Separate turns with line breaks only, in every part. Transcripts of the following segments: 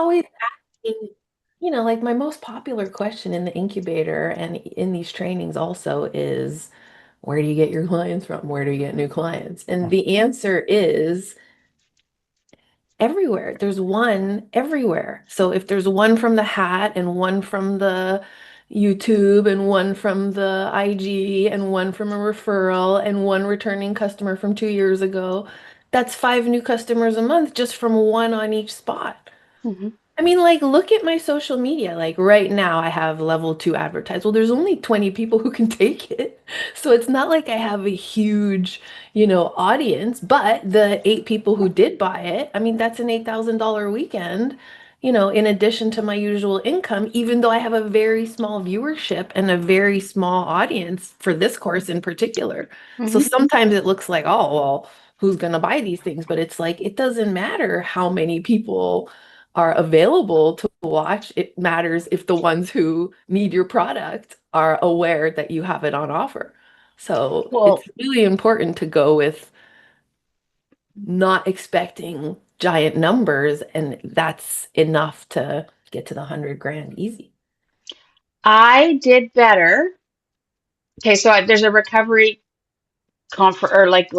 always asking, like my most popular question in the incubator and in these trainings also is, where do you get your clients from? Where do you get new clients? And the answer is everywhere. There's one everywhere. So if there's one from the hat and one from the YouTube and one from the IG and one from a referral and one returning customer from 2 years ago, that's 5 new customers a month just from one on each spot.
Hmm.
I mean, like, look at my social media. Like, right now, I have level 2 advertised. Well, there's only 20 people who can take it. So it's not like I have a huge, audience, but the 8 people who did buy it, I mean, that's an $8,000 weekend, in addition to my usual income, even though I have a very small viewership and a very small audience for this course in particular. So
Hmm.
sometimes it looks like, oh, well, who's going to buy these things? But it's like, it doesn't matter how many people are available to watch. It matters if the ones who need your product are aware that you have it on offer. So it's
Well,
really important to go with not expecting giant numbers, and that's enough to get to the 100 grand easy.
I did better. Okay, so there's a recovery conference, or like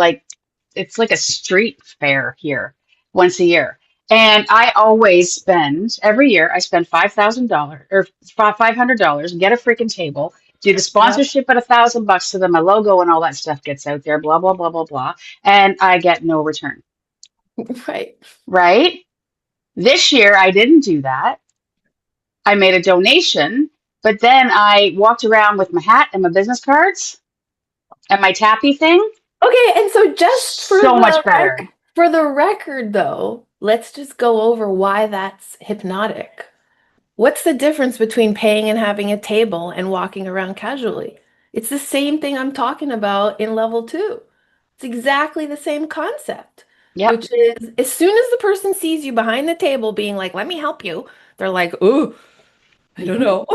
it's like a street fair here once a year. And I always spend every year I spend $5,000 or $500 and get a freaking table, do the
Yep.
sponsorship at $1,000 so that my logo and all that stuff gets out there, blah blah blah blah blah, and I get no return.
Right.
Right? This year I didn't do that. I made a donation, but then I walked around with my hat and my business cards and my tappy thing.
Okay, and so just
So much better.
for the record though, let's just go over why that's hypnotic. What's the difference between paying and having a table and walking around casually? It's the same thing I'm talking about in level 2. It's exactly the same concept,
Yep.
which is as soon as the person sees you behind the table being like, let me help you, they're like, oh, I don't
Hmm.
know.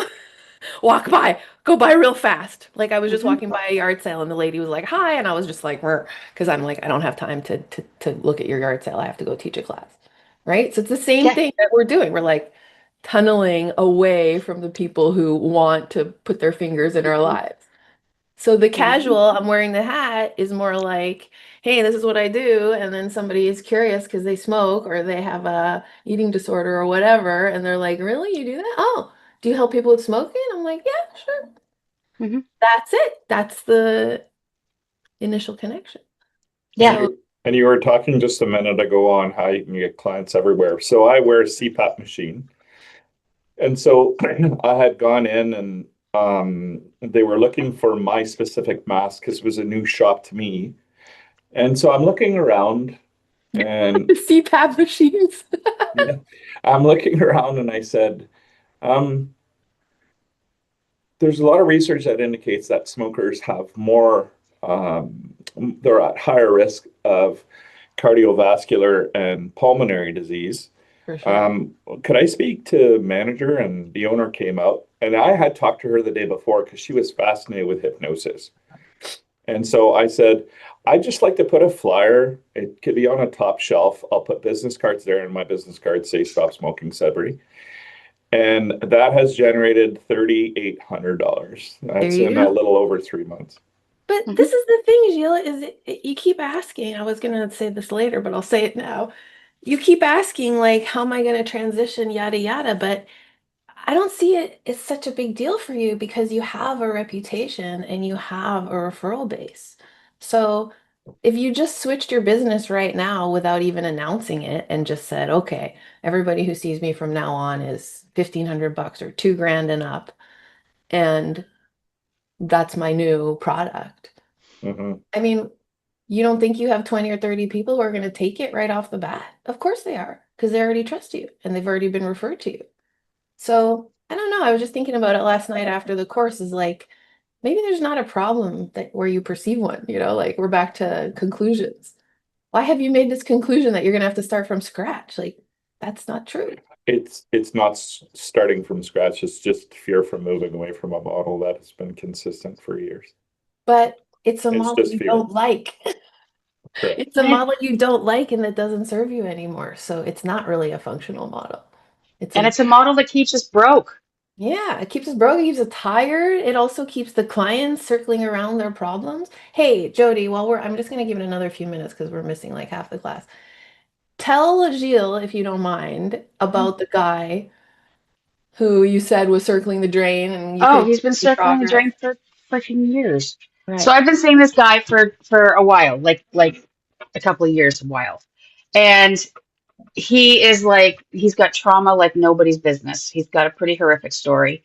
Walk by, go by real fast. Like I was just
Hmm.
walking by a yard sale and the lady was like, hi. And I was just like, because I'm like, I don't have time to look at your yard sale. I have to go teach a class. Right. So it's the same
Yeah.
thing that we're doing. We're like tunneling away from the people who want to put their fingers in our
Hmm.
lives. So the
Hmm.
casual, I'm wearing the hat is more like, hey, this is what I do. And then somebody is curious because they smoke or they have a eating disorder or whatever. And they're like, really? You do that? Oh, do you help people with smoking? I'm like, yeah, sure.
Hmm.
That's it. That's the initial connection.
Yeah.
So,
And you were talking just a minute ago on how you can get clients everywhere. So I wear a CPAP machine. And so I had gone in and they were looking for my specific mask because it was a new shop to me. And so I'm looking around and
the CPAP machines.
yeah, I'm looking around and I said, um, there's a lot of research that indicates that smokers have more, they're at higher risk of cardiovascular and pulmonary disease.
For sure.
Um, could I speak to manager? And the owner came out, and I had talked to her the day before because she was fascinated with hypnosis. And so I said, I'd just like to put a flyer. It could be on a top shelf. I'll put business cards there, and my business cards say "Stop Smoking Sudbury." And that has generated $3,800.
There
That's
you
in a
go.
little over 3 months.
But
Hmm.
this is the thing, Sheila, is you keep asking. I was going to say this later, but I'll say it now. You keep asking, like, how am I going to transition, yada, yada. But I don't see it as such a big deal for you because you have a reputation and you have a referral base. So if you just switched your business right now without even announcing it and just said, okay, everybody who sees me from now on is 1,500 bucks or 2 grand and up, and that's my new product.
Mhm.
I mean, you don't think you have 20 or 30 people who are going to take it right off the bat? Of course they are, because they already trust you and they've already been referred to you. So I don't know. I was just thinking about it last night after the course is like, maybe there's not a problem that where you perceive one, like we're back to conclusions. Why have you made this conclusion that you're gonna have to start from scratch? Like, that's not true.
It's not starting from scratch. It's just fear from moving away from a model that has been consistent for years.
But it's a
It's
model
just
you
fear.
don't like.
Correct.
It's a model you don't like and that doesn't serve you anymore. So it's not really a functional model. It's
And
a
it's a model that keeps us broke.
Yeah, it keeps us broke, it keeps us tired. It also keeps the clients circling around their problems. Hey, Jody, I'm just going to give it another few minutes because we're missing like half the class. Tell Gilles, if you don't mind,
Mhm.
about the guy who you said was circling the drain and you
Oh,
couldn't
he's been
see
circling the
progress.
drain for freaking years. So
Right.
I've been seeing this guy for a while, like a couple of years, a while. And he is like he's got trauma like nobody's business. He's got a pretty horrific story.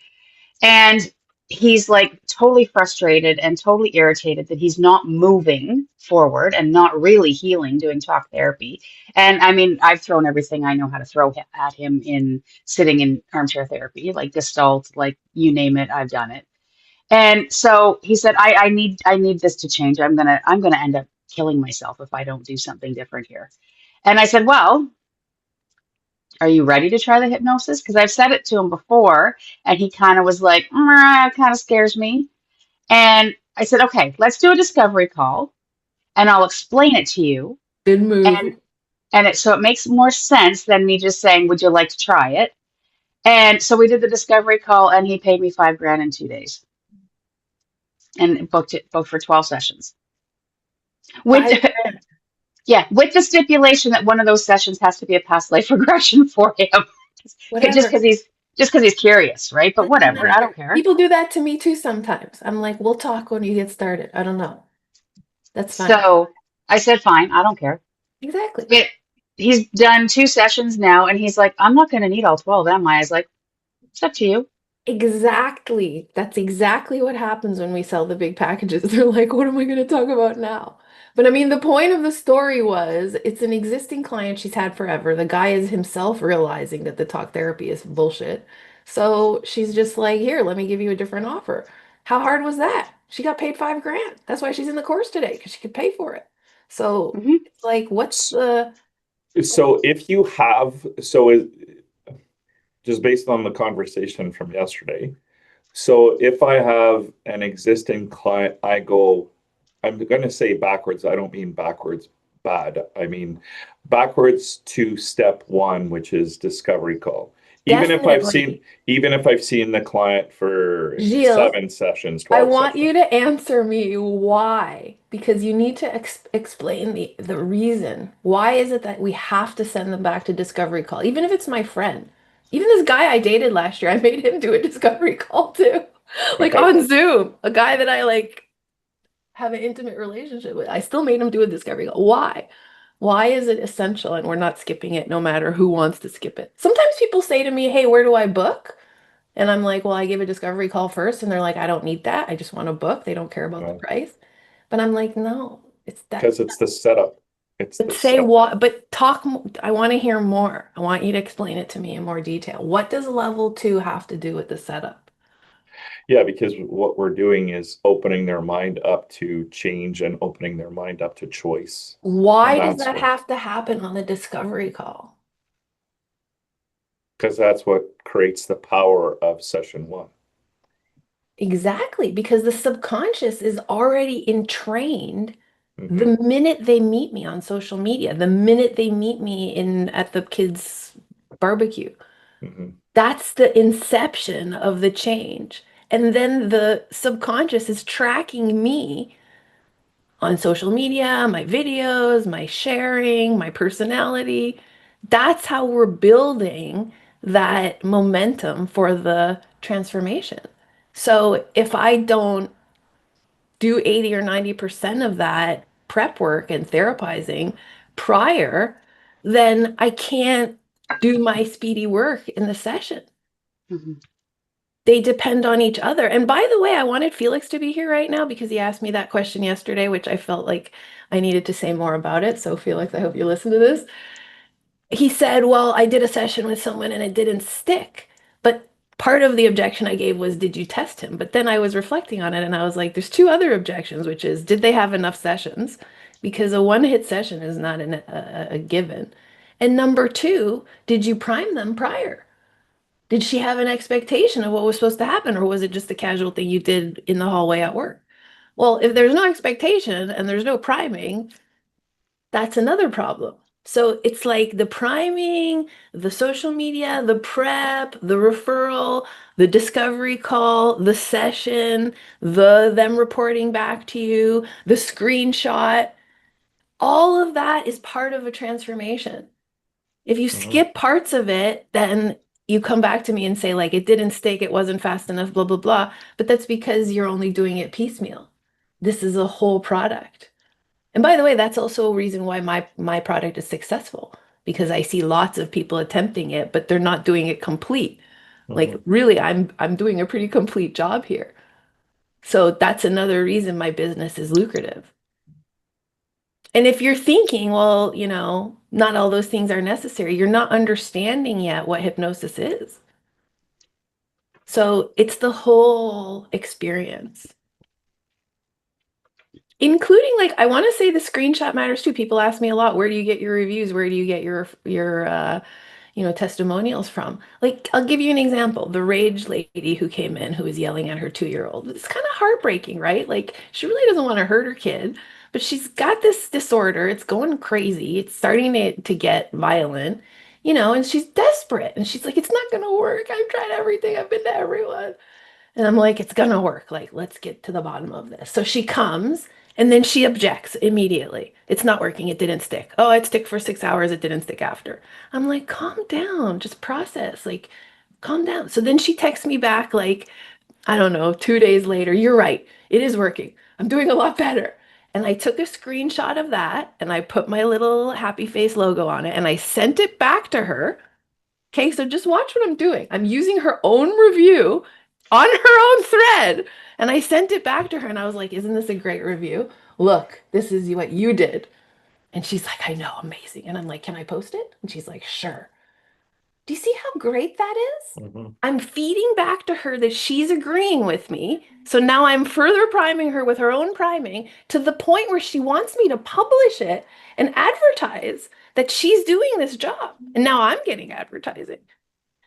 And he's like totally frustrated and totally irritated that he's not moving forward and not really healing doing talk therapy. And I mean, I've thrown everything I know how to throw at him in sitting in armchair therapy, like Gestalt, like you name it, I've done it. And so he said, I need this to change. I'm gonna end up killing myself if I don't do something different here. And I said, well, are you ready to try the hypnosis? Because I've said it to him before, and he kind of was like, it kind of scares me. And I said, okay, let's do a discovery call, and I'll explain it to you.
Good move.
And so it makes more sense than me just saying, would you like to try it? And so we did the discovery call, and he paid me 5 grand in 2 days, and booked for 12 sessions. With
5 grand.
yeah, with the stipulation that one of those sessions has to be a past life regression for him, just
Whatever.
because he's curious, right? But
Doesn't
whatever, I don't
matter.
care.
People do that to me too sometimes. I'm like, we'll talk when you get started. I don't know. That's fine.
So I said, fine, I don't care.
Exactly.
But he's done 2 sessions now, and he's like, I'm not going to need all 12, am I? I was like, it's up to you.
Exactly. That's exactly what happens when we sell the big packages. They're like, what am I going to talk about now? But I mean, the point of the story was it's an existing client she's had forever. The guy is himself realizing that the talk therapy is bullshit. So she's just like, here, let me give you a different offer. How hard was that? She got paid 5 grand. That's why she's in the course today, because she could pay for it. So
Hmm.
it's like, what's the
So if you have, so it, just based on the conversation from yesterday, so if I have an existing client, I'm going to say backwards. I don't mean backwards bad. I mean backwards to step one, which is discovery call. Even if I've seen,
definitely,
even if I've seen the client for
Gilles?
7 sessions,
I
12
want you
sessions.
to answer me why, because you need to explain the reason. Why is it that we have to send them back to discovery call? Even if it's my friend. Even this guy I dated last year, I made him do a discovery call too. Like
Okay.
on Zoom, a guy that I like have an intimate relationship with. I still made him do a discovery call. Why? Why is it essential and we're not skipping it no matter who wants to skip it? Sometimes people say to me, "Hey, where do I book?" And I'm like, well, I give a discovery call first. And they're like, I don't need that. I just want to book. They don't care about the
Well,
price. But I'm like, no, it's that.
because it's the setup. It's
But
the
say
setup.
what, but talk. I want to hear more. I want you to explain it to me in more detail. What does level two have to do with the setup?
Yeah, because what we're doing is opening their mind up to change and opening their mind up to choice. And
Why does
that's
that
what,
have to happen on the discovery call?
because that's what creates the power of session one.
Exactly, because the subconscious is already entrained
Hmm.
the minute they meet me on social media, the minute they meet me in at the kids' barbecue.
Hmm.
That's the inception of the change. And then the subconscious is tracking me on social media, my videos, my sharing, my personality. That's how we're building that momentum for the transformation. So if I don't do 80 or 90% of that prep work and therapizing prior, then I can't do my speedy work in the session.
Hmm.
They depend on each other. And by the way, I wanted Felix to be here right now because he asked me that question yesterday, which I felt like I needed to say more about it. So, Felix, I hope you listen to this. He said, well, I did a session with someone and it didn't stick. But part of the objection I gave was, did you test him? But then I was reflecting on it and I was like, there's two other objections, which is, did they have enough sessions? Because a one-hit session is not a given. And number two, did you prime them prior? Did she have an expectation of what was supposed to happen, or was it just a casual thing you did in the hallway at work? Well, if there's no expectation and there's no priming, that's another problem. So it's like the priming, the social media, the prep, the referral, the discovery call, the session, them reporting back to you, the screenshot. All of that is part of a transformation. If you
Mhm.
skip parts of it, then you come back to me and say, like, it didn't stick, it wasn't fast enough, blah, blah, blah. But that's because you're only doing it piecemeal. This is a whole product. And by the way, that's also a reason why my product is successful, because I see lots of people attempting it, but they're not doing it complete. Like
Mhm.
really, I'm doing a pretty complete job here. So that's another reason my business is lucrative. And if you're thinking, well, not all those things are necessary, you're not understanding yet what hypnosis is. So it's the whole experience, including like I want to say the screenshot matters too. People ask me a lot, where do you get your reviews? Where do you get your testimonials from? Like, I'll give you an example. The rage lady who came in who was yelling at her 2-year-old. It's kind of heartbreaking, right? Like, she really doesn't want to hurt her kid, but she's got this disorder. It's going crazy. It's starting to get violent, and she's desperate. And she's like, it's not going to work. I've tried everything. I've been to everyone. And I'm like, it's gonna work. Like, let's get to the bottom of this. So she comes and then she objects immediately. It's not working. It didn't stick. Oh, it stick for 6 hours. It didn't stick after. I'm like, calm down. Just process. Like, calm down. So then she texts me back, like, I don't know, 2 days later. You're right. It is working. I'm doing a lot better. And I took a screenshot of that and I put my little happy face logo on it and I sent it back to her. Okay, so just watch what I'm doing. I'm using her own review on her own thread. And I sent it back to her and I was like, isn't this a great review? Look, this is what you did. And she's like, I know, amazing. And I'm like, can I post it? And she's like, sure. Do you see how great that is?
Mhm.
I'm feeding back to her that she's agreeing with me. So now I'm further priming her with her own priming to the point where she wants me to publish it and advertise that she's doing this job. And now I'm getting advertising.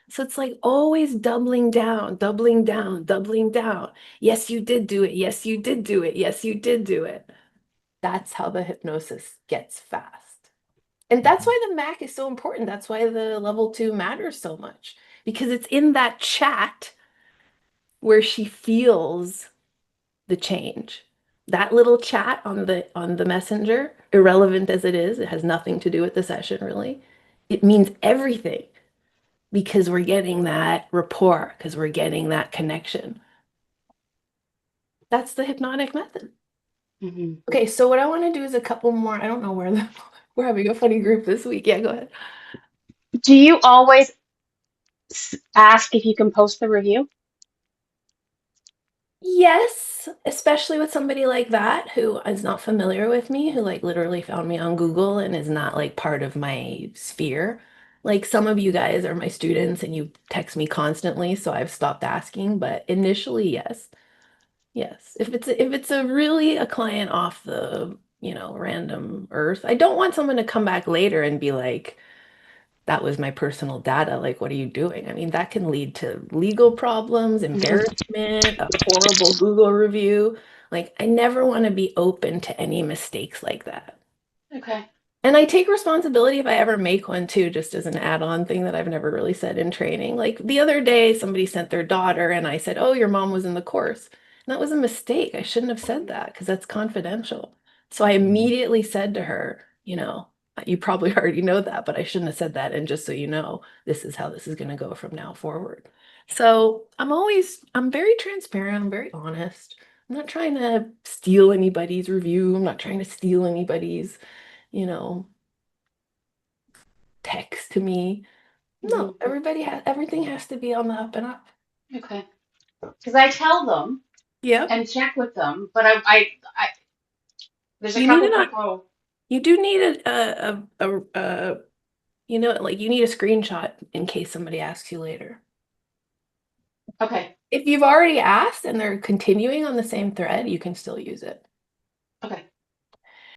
So it's like always doubling down, doubling down, doubling down. Yes, you did do it. Yes, you did do it. Yes, you did do it. That's how the hypnosis gets fast. And that's
Mhm.
why the MAC is so important. That's why the level 2 matters so much because it's in that chat where she feels the change. That little chat on the messenger, irrelevant as it has nothing to do with the session really. It means everything because we're getting that rapport, because we're getting that connection. That's the hypnotic method.
Hmm.
Okay, so what I want to do is a couple more. I don't know where we're having a funny group this week. Yeah, go ahead.
Do you always ask if you can post the review?
Yes, especially with somebody like that who is not familiar with me, who like literally found me on Google and is not like part of my sphere. Like some of you guys are my students and you text me constantly, so I've stopped asking, but initially, yes. Yes. If it's a really a client off the, random earth, I don't want someone to come back later and be like, that was my personal data. Like, what are you doing? I mean, that can lead to legal problems,
Hmm.
embarrassment, a horrible Google review. Like, I never want to be open to any mistakes like that.
Okay.
And I take responsibility if I ever make one too, just as an add-on thing that I've never really said in training. Like the other day, somebody sent their daughter, and I said, oh, your mom was in the course. And that was a mistake. I shouldn't have said that because that's confidential. So I
Mhm.
immediately said to her, you probably already know that, but I shouldn't have said that. And just so you know, this is how this is going to go from now forward. So I'm very transparent. I'm very honest. I'm not trying to steal anybody's review. I'm not trying to steal anybody's you know, text to me.
Hmm.
No, everything has to be on the up and up.
Okay. Because I tell them
Yep.
and check with them, but I there's a
You need
couple
it on.
people.
You do need like you need a screenshot in case somebody asks you later.
Okay.
If you've already asked and they're continuing on the same thread, you can still use it.
Okay.